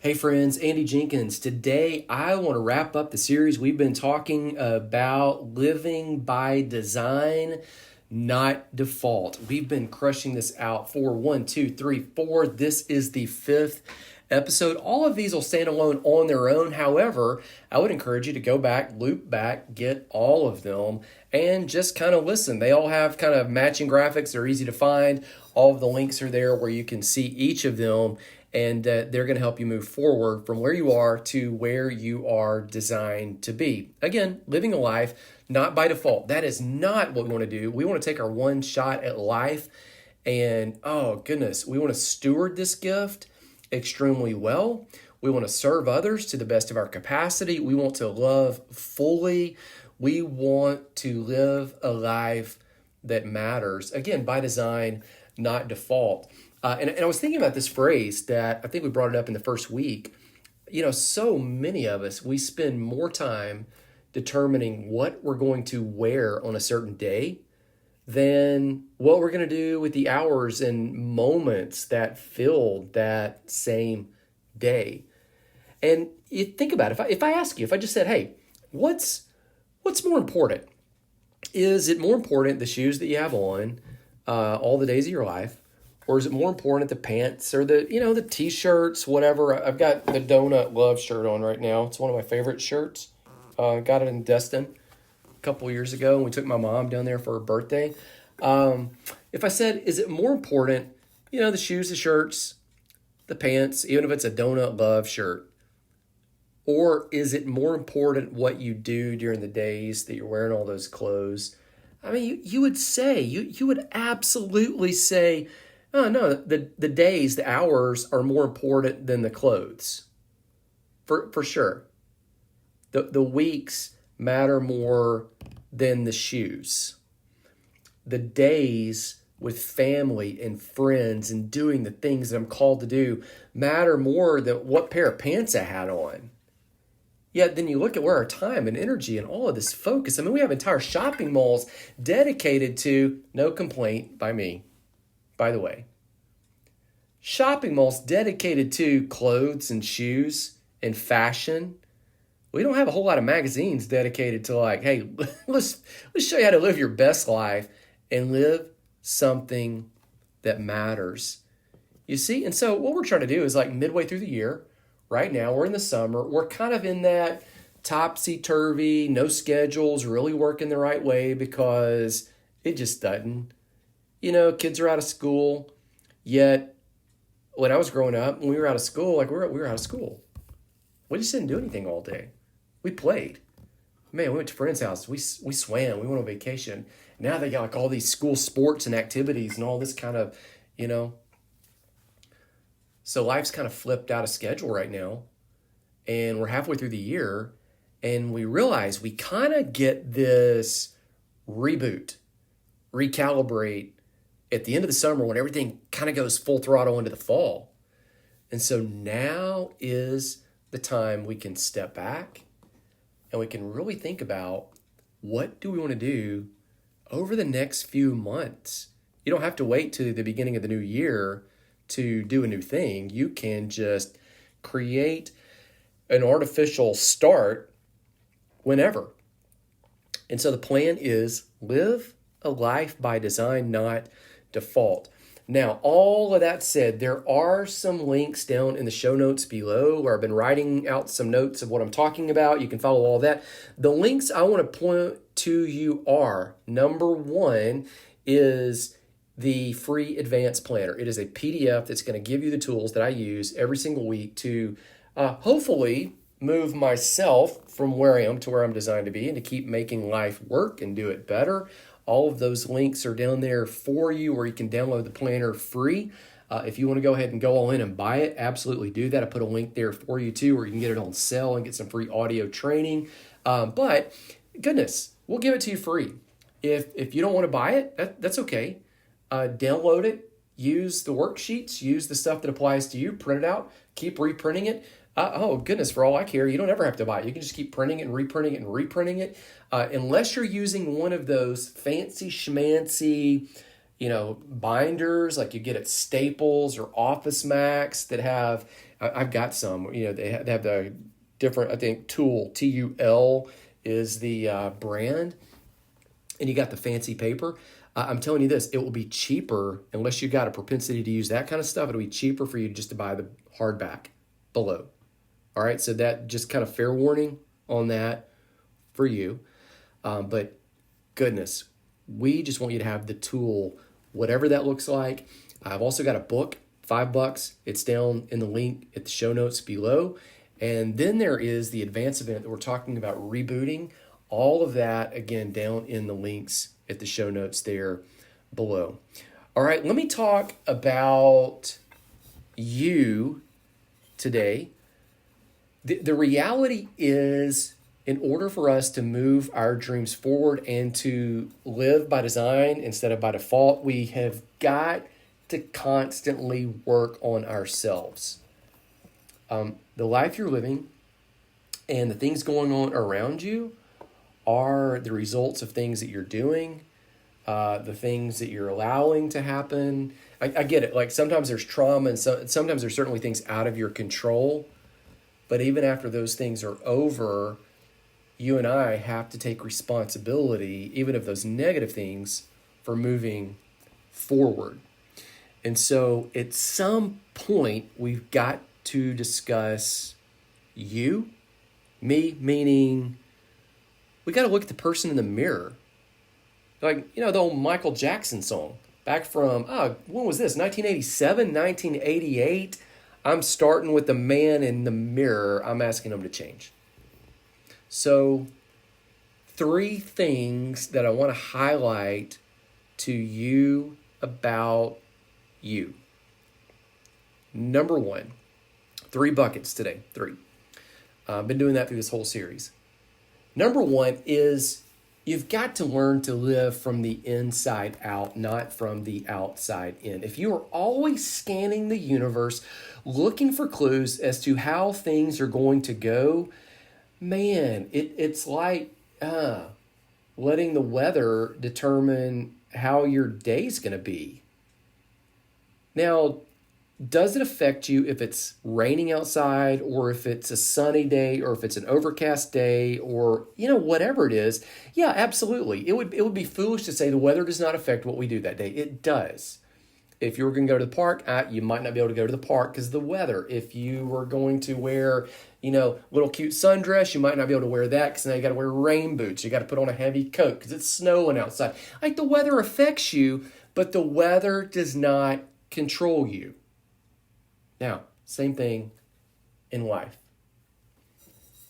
Hey friends, Andy Jenkins. Today I want to wrap up the series we've been talking about living by design, not default. We've been crushing this out for 1, 2, 3, 4. This is the 5th episode. All of these will stand alone on their own. However, I would encourage you to go back, loop back, get all of them, and just kind of listen. They all have kind of matching graphics. They're easy to find. All of the links are there where you can see each of them, and they're going to help you move forward from where you are to where you are designed to be. Again, living a life not by default. That is not what we want to do. We want to take our one shot at life and, oh goodness, we want to steward this gift extremely well. We want to serve others to the best of our capacity. We want to love fully. We want to live a life that matters. Again, by design, not default. And I was thinking about this phrase that I think we brought it up in the first week. You know, so many of us, we spend more time determining what we're going to wear on a certain day than what we're going to do with the hours and moments that filled that same day. And you think about it, if I ask you, if I just said, hey, what's more important? Is it more important the shoes that you have on all the days of your life? Or is it more important the pants or the t-shirts, whatever? I've got the Donut Love shirt on right now. It's one of my favorite shirts. Got it in Destin a couple years ago, and we took my mom down there for her birthday. If I said, is it more important, the shoes, the shirts, the pants, even if it's a Donut Love shirt? Or is it more important what you do during the days that you're wearing all those clothes? I mean, you would say, you would absolutely say, oh, no, the days, the hours are more important than the clothes. For sure. The weeks matter more than the shoes. The days with family and friends and doing the things that I'm called to do matter more than what pair of pants I had on. Yet then you look at where our time and energy and all of this focus, I mean, we have entire shopping malls dedicated to, no complaint by me, by the way, shopping malls dedicated to clothes and shoes and fashion. We don't have a whole lot of magazines dedicated to like, hey, let's show you how to live your best life and live something that matters. You see? And so what we're trying to do is like midway through the year, right now, we're in the summer, we're kind of in that topsy-turvy, no schedules, really working the right way because it just doesn't. Kids are out of school, yet when I was growing up, when we were out of school, we were out of school. We just didn't do anything all day. We played. Man, we went to friends' house. We swam. We went on vacation. Now they got like all these school sports and activities and all this kind of, So life's kind of flipped out of schedule right now. And we're halfway through the year. And we realize we kind of get this reboot, recalibrate at the end of the summer when everything kind of goes full throttle into the fall. And so now is the time we can step back and we can really think about what do we want to do over the next few months. You don't have to wait to the beginning of the new year to do a new thing. You can just create an artificial start whenever. And so the plan is live a life by design, not default. Now, all of that said, there are some links down in the show notes below where I've been writing out some notes of what I'm talking about. You can follow all that. The links I want to point to you are, number one is the free advanced planner. It is a PDF that's going to give you the tools that I use every single week to hopefully move myself from where I am to where I'm designed to be and to keep making life work and do it better. All of those links are down there for you where you can download the planner free. If you want to go ahead and go all in and buy it, absolutely do that. I put a link there for you too where you can get it on sale and get some free audio training. But goodness, we'll give it to you free. If you don't want to buy it, that's okay. Download it, use the worksheets, use the stuff that applies to you, print it out, keep reprinting it. Oh, goodness, for all I care, you don't ever have to buy it. You can just keep printing it and reprinting it and reprinting it. Unless you're using one of those fancy schmancy binders like you get at Staples or Office Max that have, I've got some, they have the different, I think TUL is the brand, and you got the fancy paper. I'm telling you this, it will be cheaper, unless you got a propensity to use that kind of stuff, it'll be cheaper for you just to buy the hardback below. All right, so that just kind of fair warning on that for you. But goodness, we just want you to have the tool, whatever that looks like. I've also got a book, $5. It's down in the link at the show notes below. And then there is the advanced event that we're talking about, rebooting. All of that, again, down in the links at the show notes there below. All right, let me talk about you today. The reality is, in order for us to move our dreams forward and to live by design instead of by default, we have got to constantly work on ourselves. The life you're living and the things going on around you are the results of things that you're doing, the things that you're allowing to happen. I get it. Like sometimes there's trauma and sometimes there's certainly things out of your control. But even after those things are over, you and I have to take responsibility, even of those negative things, for moving forward. And so at some point, we've got to discuss you, me, meaning we got to look at the person in the mirror. Like, the old Michael Jackson song back from, when was this? 1987, 1988. I'm starting with the man in the mirror. I'm asking him to change. So 3 things that I want to highlight to you about you. Number 1, 3 buckets today. 3. I've been doing that through this whole series. Number 1 is you've got to learn to live from the inside out, not from the outside in. If you are always scanning the universe, looking for clues as to how things are going to go, man, it's like letting the weather determine how your day's going to be. Now, does it affect you if it's raining outside or if it's a sunny day or if it's an overcast day or, whatever it is? Yeah, absolutely. It would be foolish to say the weather does not affect what we do that day. It does. If you were going to go to the park, you might not be able to go to the park because of the weather. If you were going to wear, little cute sundress, you might not be able to wear that because now you got to wear rain boots. You got to put on a heavy coat because it's snowing outside. Like the weather affects you, but the weather does not control you. Now, same thing in life.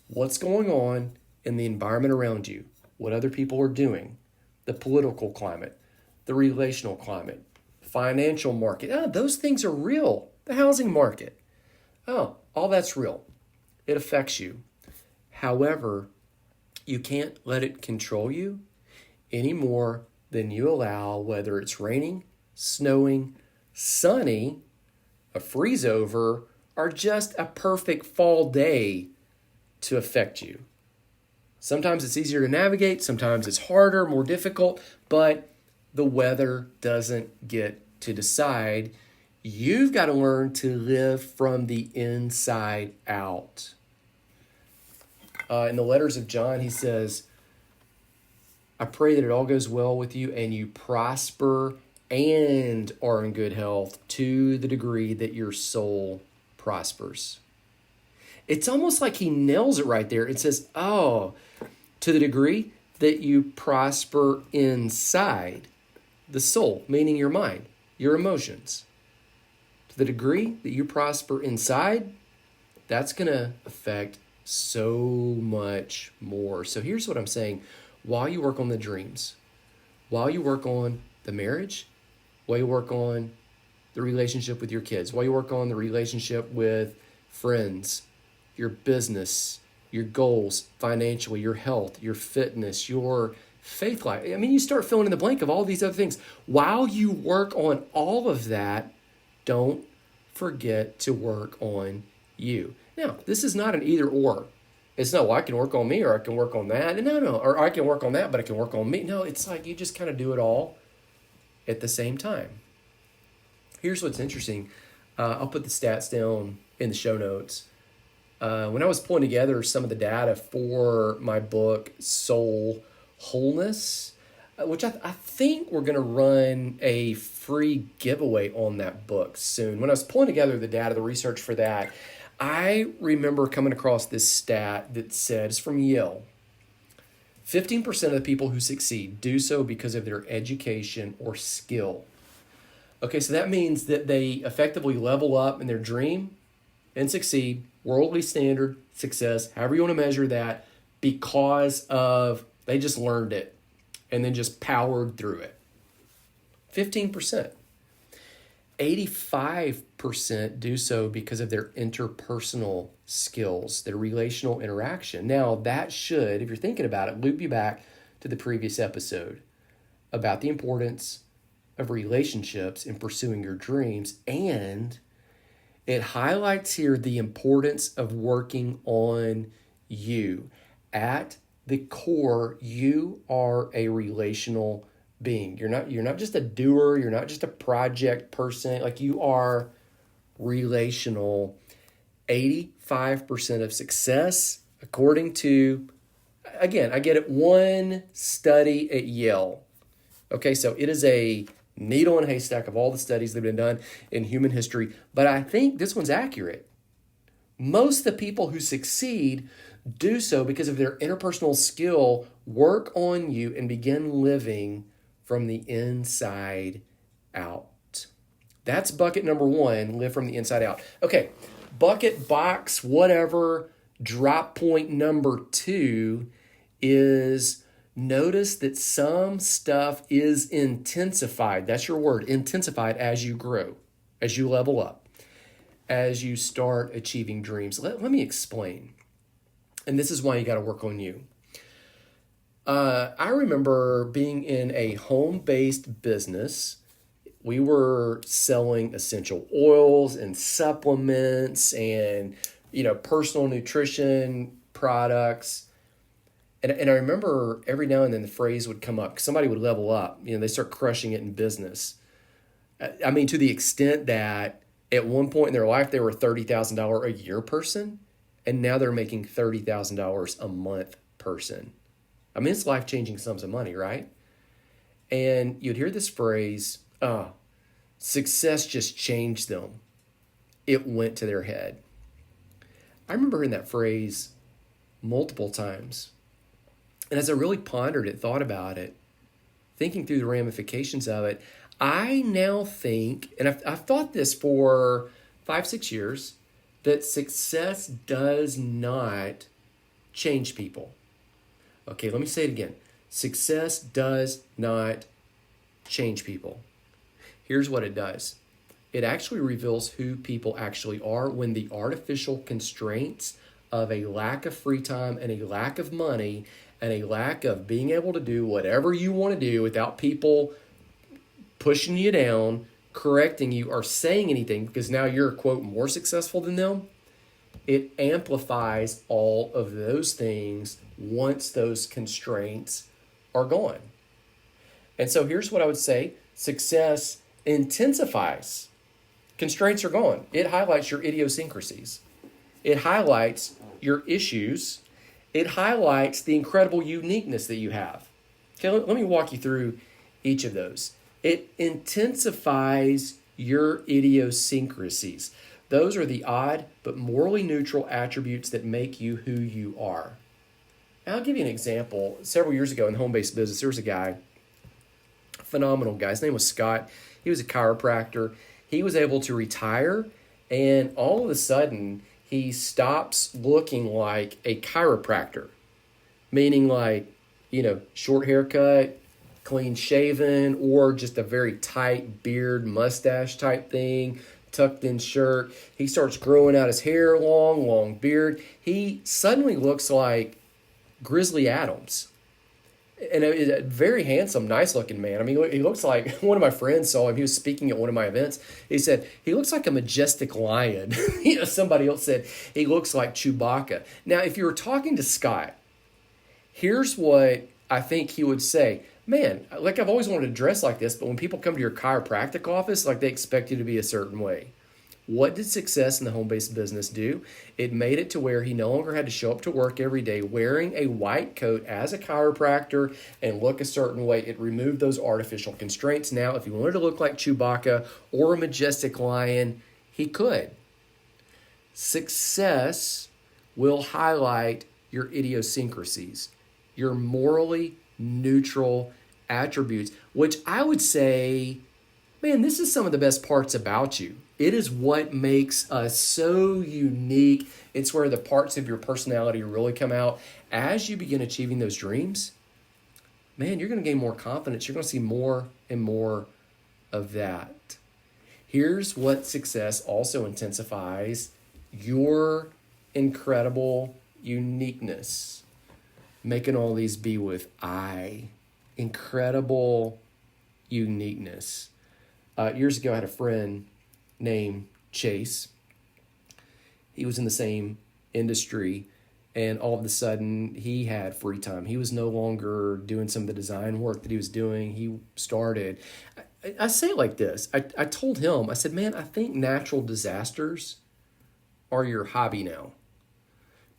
What's going on in the environment around you? What other people are doing? The political climate, the relational climate, financial market. Those things are real. The housing market. All that's real. It affects you. However, you can't let it control you any more than you allow, whether it's raining, snowing, sunny, a freeze over, or just a perfect fall day to affect you. Sometimes it's easier to navigate, sometimes it's harder, more difficult, but the weather doesn't get to decide. You've got to learn to live from the inside out. In the letters of John, he says, I pray that it all goes well with you and you prosper and are in good health to the degree that your soul prospers. It's almost like he nails it right there. It says, to the degree that you prosper inside the soul, meaning your mind, your emotions. To the degree that you prosper inside, that's going to affect so much more. So here's what I'm saying. While you work on the dreams, while you work on the marriage, while you work on the relationship with your kids, while you work on the relationship with friends, your business, your goals, financially, your health, your fitness, your faith life. You start filling in the blank of all these other things. While you work on all of that, don't forget to work on you. Now, this is not an either or. It's not, I can work on me or I can work on that. No, or I can work on that, but I can work on me. No, it's like you just kind of do it all at the same time. Here's what's interesting. I'll put the stats down in the show notes. When I was pulling together some of the data for my book, Soul Wholeness, which I think we're going to run a free giveaway on that book soon. When I was pulling together the data, the research for that, I remember coming across this stat that said, it's from Yale, 15% of the people who succeed do so because of their education or skill. Okay, so that means that they effectively level up in their dream and succeed, worldly standard success, however you want to measure that, because of they just learned it and then just powered through it. 15%. 85% do so because of their interpersonal skills, their relational interaction. Now, that should, if you're thinking about it, loop you back to the previous episode about the importance of relationships in pursuing your dreams, and it highlights here the importance of working on you. At the core, you are a relational being. You're not just a doer, you're not just a project person, like you are relational. 85% of success, according to, again, I get it, one study at Yale. Okay, so it is a needle in a haystack of all the studies that have been done in human history, but I think this one's accurate. Most of the people who succeed do so because of their interpersonal skill, work on you, and begin living from the inside out. That's bucket number one, live from the inside out. Okay, bucket, box, whatever, drop point number two is notice that some stuff is intensified. That's your word, intensified, as you grow, as you level up, as you start achieving dreams. Let me explain. And this is why you got to work on you. I remember being in a home-based business. We were selling essential oils and supplements and, personal nutrition products. And I remember every now and then the phrase would come up. Somebody would level up. They start crushing it in business. I mean, to the extent that at one point in their life, they were a $30,000 a year person, and now they're making $30,000 a month person. I mean, it's life-changing sums of money, right? And you'd hear this phrase, success just changed them. It went to their head. I remember hearing that phrase multiple times. And as I really pondered it, thought about it, thinking through the ramifications of it, I now think, and I've thought this for 5-6 years, that success does not change people. Okay, let me say it again. Success does not change people. Here's what it does. It actually reveals who people actually are when the artificial constraints of a lack of free time and a lack of money and a lack of being able to do whatever you want to do without people pushing you down, correcting you, or saying anything because now you're, quote, more successful than them. It amplifies all of those things once those constraints are gone. And so here's what I would say. Success intensifies. Constraints are gone. It highlights your idiosyncrasies. It highlights your issues. It highlights the incredible uniqueness that you have. Okay, let me walk you through each of those. It intensifies your idiosyncrasies. Those are the odd but morally neutral attributes that make you who you are. I'll give you an example. Several years ago in home-based business, there was a guy, a phenomenal guy. His name was Scott. He was a chiropractor. He was able to retire, and all of a sudden, he stops looking like a chiropractor, meaning like, short haircut, clean shaven, or just a very tight beard, mustache type thing, tucked in shirt. He starts growing out his hair, long beard. He suddenly looks like Grizzly Adams. And a very handsome, nice-looking man. I mean, he looks like, one of my friends saw him. He was speaking at one of my events. He said, he looks like a majestic lion. Somebody else said, he looks like Chewbacca. Now, if you were talking to Scott, here's what I think he would say. Man, like I've always wanted to dress like this, but when people come to your chiropractic office, like they expect you to be a certain way. What did success in the home-based business do? It made it to where he no longer had to show up to work every day wearing a white coat as a chiropractor and look a certain way. It removed those artificial constraints. Now, if he wanted to look like Chewbacca or a majestic lion, he could. Success will highlight your idiosyncrasies, your morally neutral attributes, which I would say, man, this is some of the best parts about you. It is what makes us so unique. It's where the parts of your personality really come out. As you begin achieving those dreams, man, you're going to gain more confidence. You're going to see more and more of that. Here's what success also intensifies: your incredible uniqueness. Making all these be with I. Incredible uniqueness. Years ago, I had a friend named Chase. He was in the same industry, and all of a sudden, he had free time. He was no longer doing some of the design work that he was doing. He started. I say it like this. I told him, I said, man, I think natural disasters are your hobby now.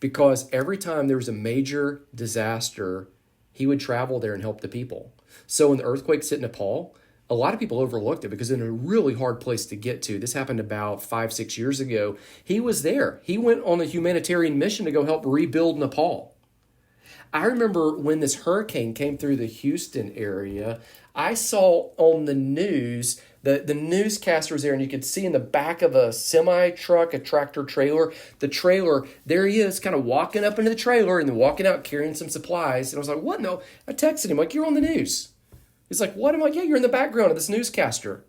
Because every time there was a major disaster, he would travel there and help the people. So when the earthquakes hit Nepal, a lot of people overlooked it because it's a really hard place to get to. This happened about 5-6 years ago. He was there. He went on a humanitarian mission to go help rebuild Nepal. I remember when this hurricane came through the Houston area, I saw on the news, the newscaster was there, and you could see in the back of a semi-truck, a tractor trailer, the trailer, there he is kind of walking up into the trailer and then walking out carrying some supplies. And I was like, what? No. I texted him, like, you're on the news. He's like, what? I'm like, yeah, you're in the background of this newscaster.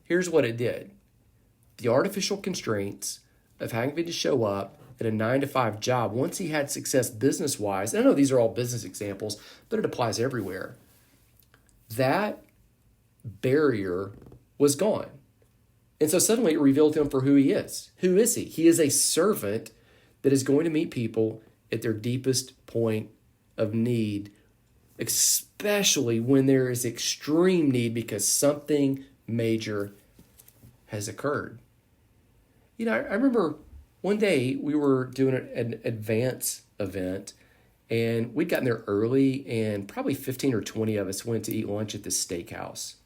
Here's what it did. The artificial constraints of having to show up at a 9-to-5 job, once he had success business-wise, and I know these are all business examples, but it applies everywhere, that barrier was gone. And so suddenly it revealed him for who he is. Who is he? He is a servant that is going to meet people at their deepest point of need, especially when there is extreme need because something major has occurred. You know, I remember one day we were doing an advance event, and we'd gotten there early, and probably 15 or 20 of us went to eat lunch at this steakhouse.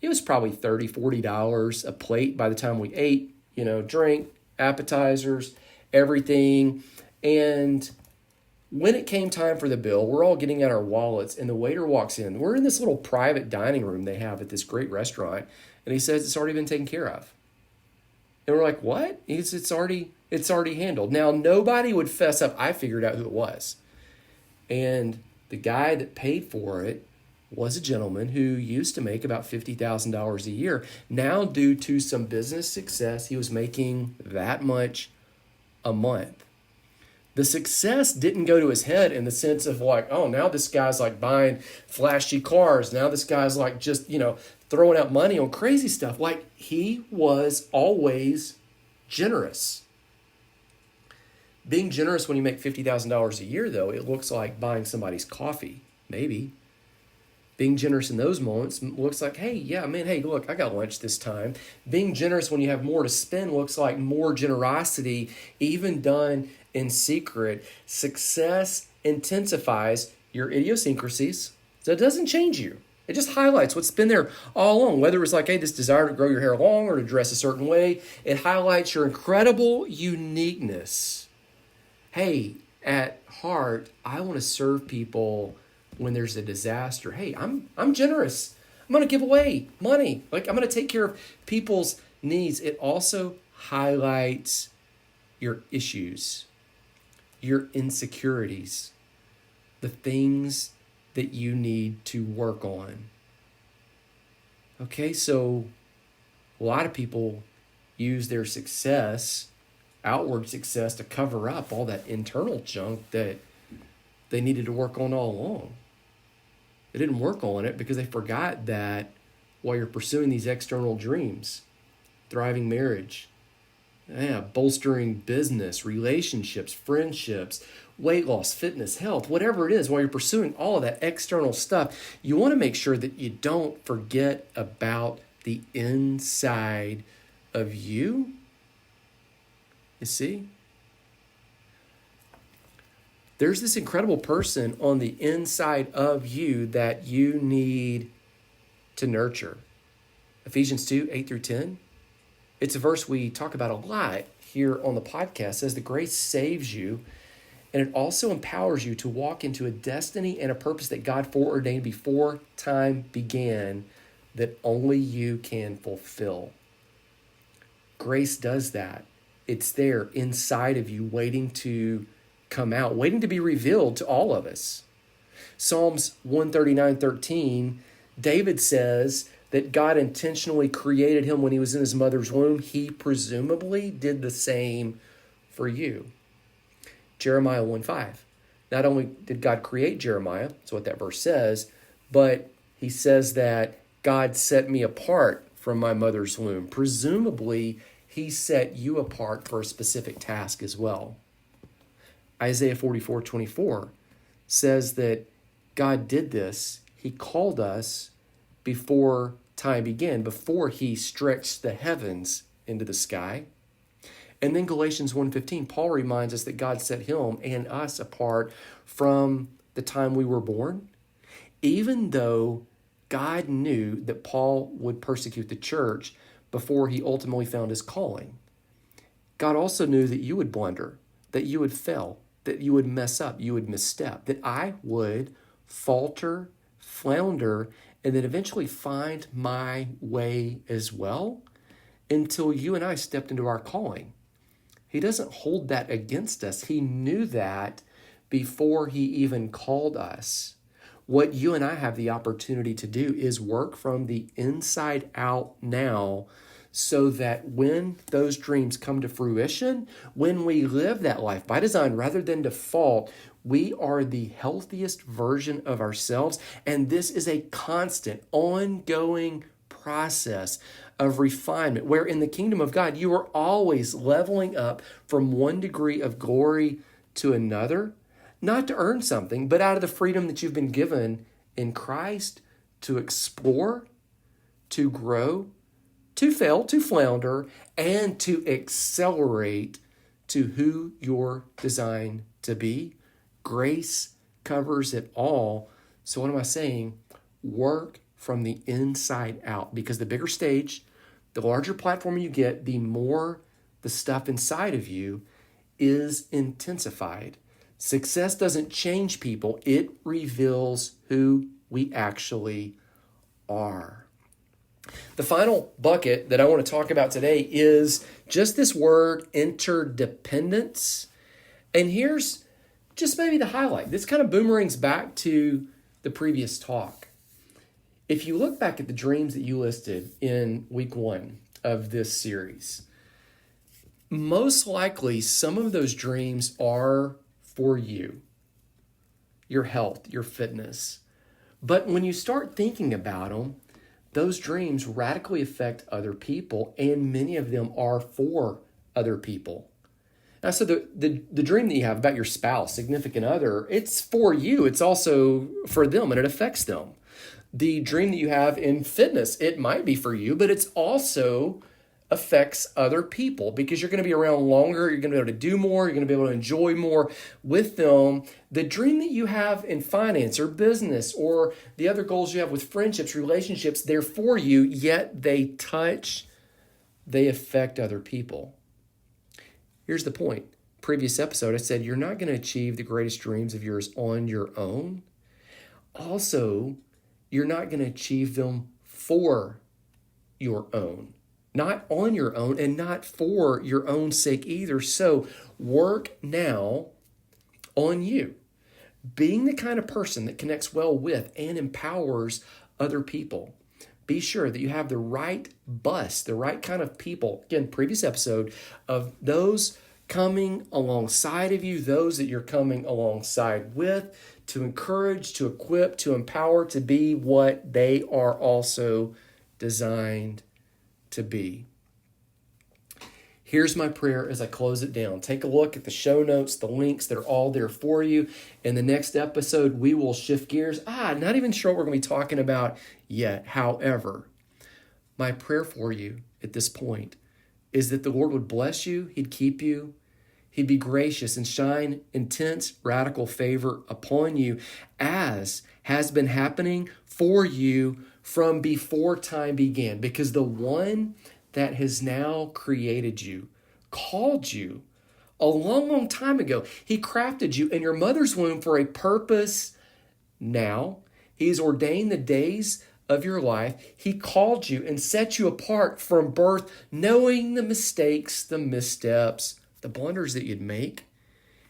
It was probably $30, $40 a plate by the time we ate, you know, drink, appetizers, everything. And when it came time for the bill, we're all getting out our wallets, and the waiter walks in. We're in this little private dining room they have at this great restaurant, and he says it's already been taken care of. And we're like, what? He says, it's already handled. Now, nobody would fess up. I figured out who it was. And the guy that paid for it was a gentleman who used to make about $50,000 a year. Now, due to some business success, he was making that much a month. The success didn't go to his head in the sense of like, oh, now this guy's like buying flashy cars. Now this guy's like just, you know, throwing out money on crazy stuff. Like, he was always generous. Being generous when you make $50,000 a year, though, it looks like buying somebody's coffee, maybe. Being generous in those moments looks like, hey, yeah, man, hey, look, I got lunch this time. Being generous when you have more to spend looks like more generosity, even done in secret. Success intensifies your idiosyncrasies, so it doesn't change you. It just highlights what's been there all along, whether it's like, hey, this desire to grow your hair long or to dress a certain way. It highlights your incredible uniqueness. Hey, at heart, I want to serve people when there's a disaster. Hey, I'm generous. I'm going to give away money. Like, I'm going to take care of people's needs. It also highlights your issues, your insecurities, the things that you need to work on. Okay, so a lot of people use their success, outward success, to cover up all that internal junk that they needed to work on all along. They didn't work on it because they forgot that while you're pursuing these external dreams, thriving marriage, Yeah, bolstering business, relationships, friendships, weight loss, fitness, health, whatever it is, while you're pursuing all of that external stuff, you want to make sure that you don't forget about the inside of you. You see? There's this incredible person on the inside of you that you need to nurture. Ephesians 2, 8 through 10. It's a verse we talk about a lot here on the podcast. It says the grace saves you, and it also empowers you to walk into a destiny and a purpose that God foreordained before time began that only you can fulfill. Grace does that. It's there inside of you, waiting to come out, waiting to be revealed to all of us. Psalms 139:13, David says that God intentionally created him when he was in his mother's womb. He presumably did the same for you. Jeremiah 1:5. Not only did God create Jeremiah, that's what that verse says, but he says that God set me apart from my mother's womb. Presumably, he set you apart for a specific task as well. Isaiah 44:24 says that God did this. He called us before time began, before he stretched the heavens into the sky. And then Galatians 1:15, Paul reminds us that God set him and us apart from the time we were born. Even though God knew that Paul would persecute the church before he ultimately found his calling, God also knew that you would blunder, that you would fail, that you would mess up, you would misstep, that I would falter, flounder, and then eventually find my way as well until you and I stepped into our calling. He doesn't hold that against us. He knew that before he even called us. What you and I have the opportunity to do is work from the inside out now, so that when those dreams come to fruition, when we live that life by design rather than default, we are the healthiest version of ourselves. And this is a constant, ongoing process of refinement, where in the kingdom of God, you are always leveling up from one degree of glory to another, not to earn something, but out of the freedom that you've been given in Christ to explore, to grow, to fail, to flounder, and to accelerate to who you're designed to be. Grace covers it all. So what am I saying? Work from the inside out, because the bigger stage, the larger platform you get, the more the stuff inside of you is intensified. Success doesn't change people. It reveals who we actually are. The final bucket that I want to talk about today is just this word interdependence. And here's just maybe the highlight. This kind of boomerangs back to the previous talk. If you look back at the dreams that you listed in week 1 of this series, most likely some of those dreams are for you, your health, your fitness. But when you start thinking about them, those dreams radically affect other people, and many of them are for other people. Now, so the dream that you have about your spouse, significant other, it's for you. It's also for them, and it affects them. The dream that you have in fitness, it might be for you, but it's also affects other people, because you're going to be around longer, you're going to be able to do more, you're going to be able to enjoy more with them. The dream that you have in finance or business, or the other goals you have with friendships, relationships, they're for you, yet they affect other people. Here's the point. Previous episode, I said you're not going to achieve the greatest dreams of yours on your own. Also, you're not going to achieve them for your own. Not on your own, and not for your own sake either. So work now on you. Being the kind of person that connects well with and empowers other people. Be sure that you have the right bus, the right kind of people. Again, previous episode of those coming alongside of you, those that you're coming alongside with, to encourage, to equip, to empower, to be what they are also designed to be. Here's my prayer as I close it down. Take a look at the show notes, the links, they're all there for you. In the next episode, we will shift gears. Not even sure what we're going to be talking about yet. However, my prayer for you at this point is that the Lord would bless you, He'd keep you, He'd be gracious and shine intense, radical favor upon you, as has been happening for you from before time began. Because the one that has now created you, called you a long, long time ago. He crafted you in your mother's womb for a purpose now. He's ordained the days of your life. He called you and set you apart from birth, knowing the mistakes, the missteps, the blunders that you'd make.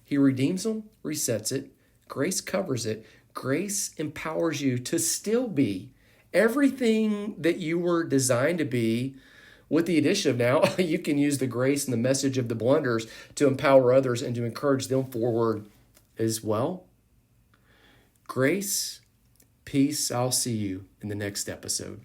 He redeems them, resets it. Grace covers it. Grace empowers you to still be everything that you were designed to be. With the addition of now, you can use the grace and the message of the blunders to empower others and to encourage them forward as well. Grace, peace, I'll see you in the next episode.